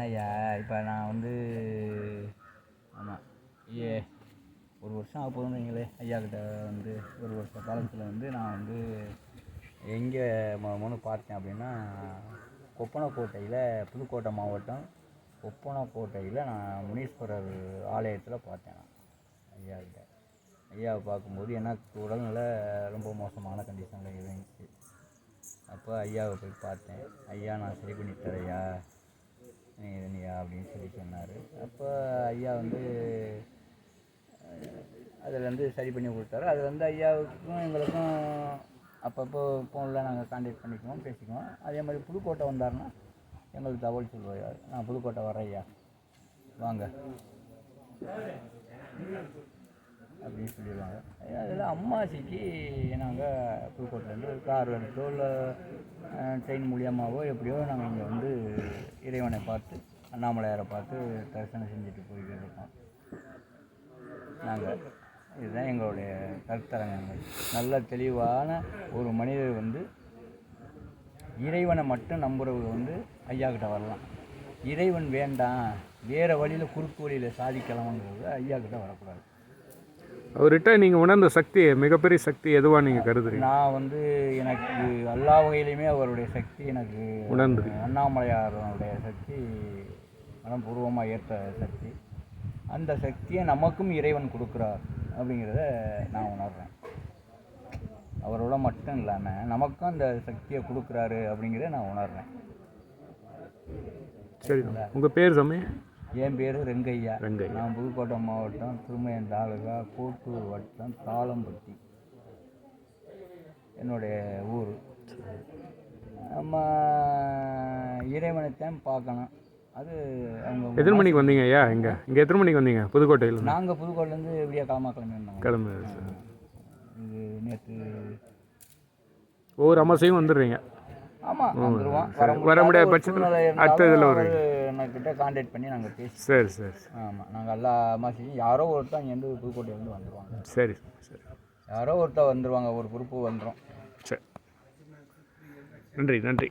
ஐயா இப்போ நான் வந்து ஆமாம் ஒரு வருஷம் ஆக போதும் வைங்களே ஐயா கிட்ட வந்து ஒரு வருஷ காலத்தில் வந்து நான் வந்து எங்கே முதல்ல பார்த்தேன் அப்படின்னா கொப்பனக்கோட்டையில் புதுக்கோட்டை மாவட்டம் கொப்பனக்கோட்டையில் நான் முனீஸ்வரர் ஆலயத்தில் பார்த்தேன் நான் ஐயாக்கிட்ட. ஐயாவை பார்க்கும்போது எனக்கு உடல்நிலை ரொம்ப மோசமான கண்டிஷனில் இருந்துச்சு. அப்போ ஐயாவை போய் பார்த்தேன். ஐயா நான் சரி பண்ணி தரையா நீயா அப்படின்னு சொல்லி சொன்னார். அப்போ ஐயா வந்து அதில் வந்து சரி பண்ணி கொடுத்தாரு. அது வந்து ஐயாவுக்கும் எங்களுக்கும் அப்பப்போ ஃபோனில் நாங்கள் கான்டாக்ட் பண்ணிக்குவோம், பேசிக்குவோம். அதே மாதிரி புதுக்கோட்டை வந்தாருன்னா எங்களுக்கு தகவல் சொல்லுவார். நான் புதுக்கோட்டை வரேன் ஐயா வாங்க அப்படின்னு சொல்லிடுவாங்க. அதில் அம்மாசிக்கு நாங்கள் புதுக்கோட்டையிலேருந்து கார் எடுத்தோ இல்லை ட்ரெயின் மூலியமாகவோ எப்படியோ நாங்கள் இங்கே வந்து இறைவனை பார்த்து அண்ணாமலையாரை பார்த்து தரிசனம் செஞ்சுட்டு போயிட்டு இருக்கோம். நாங்கள் இதுதான் எங்களுடைய கருத்தரங்கங்கள். நல்ல தெளிவான ஒரு மனிதர் வந்து இறைவனை மட்டும் நம்புறவங்க வந்து ஐயா கிட்ட வரலாம். இறைவன் வேண்டாம் வேறு வழியில் குறுக்கு வழியில் சாதிக்கலாம்ங்கிறது ஐயா கிட்ட வரக்கூடாது. அவர்கிட்ட நீங்கள் உணர்ந்த சக்தி மிகப்பெரிய சக்தி எதுவாக நீங்கள் கருதுறீங்க? நான் வந்து எனக்கு எல்லா வகையிலையுமே அவருடைய சக்தி எனக்கு உணர்ந்து அண்ணாமலையாருடைய சக்தி மனப்பூர்வமாக ஏற்ற சக்தி. அந்த சக்தியை நமக்கும் இறைவன் கொடுக்குறார் அப்படிங்கிறத நான் உணர்றேன். அவரோட மட்டும் இல்லாமல் நமக்கும் அந்த சக்தியை கொடுக்குறாரு அப்படிங்கிறத நான் உணர்றேன். சரி, உங்கள் பேர் சாமி? என் பேர் ரெங்கையா. நான் புதுக்கோட்டை மாவட்டம் திருமயம் தாலுகா கோட்டூர் வட்டம் தாளம்பட்டி என்னுடைய ஊர். நம்ம இறைவனைத்தான் பார்க்கணும். அது அவங்க எத்தனை மணிக்கு வந்தீங்க ஐயா? இங்கே எத்தனை மணிக்கு வந்தீங்க புதுக்கோட்டையில்? நாங்கள் புதுக்கோட்டையிலேருந்து விடிய கிளம்பி வந்தோம். இது நேற்று ஒவ்வொரு அமாசையும் வந்துடுறீங்க? ஆமாம் வந்துடுவோம். வர முடியாத பட்சத்தில் அடுத்த இதில் வரும். என்கிட்ட கான்டாக்ட் பண்ணி நாங்கள் பேசி. சரி சரி. ஆமாம் நாங்கள் எல்லா அமாசையும் யாரோ ஒருத்தர் இங்கேருந்து புதுக்கோட்டையிலேருந்து வந்துடுவாங்க. சரி சரி. யாரோ ஒருத்தர் வந்துடுவாங்க, ஒரு குரூப்பு வந்துடும். சரி, நன்றி நன்றி.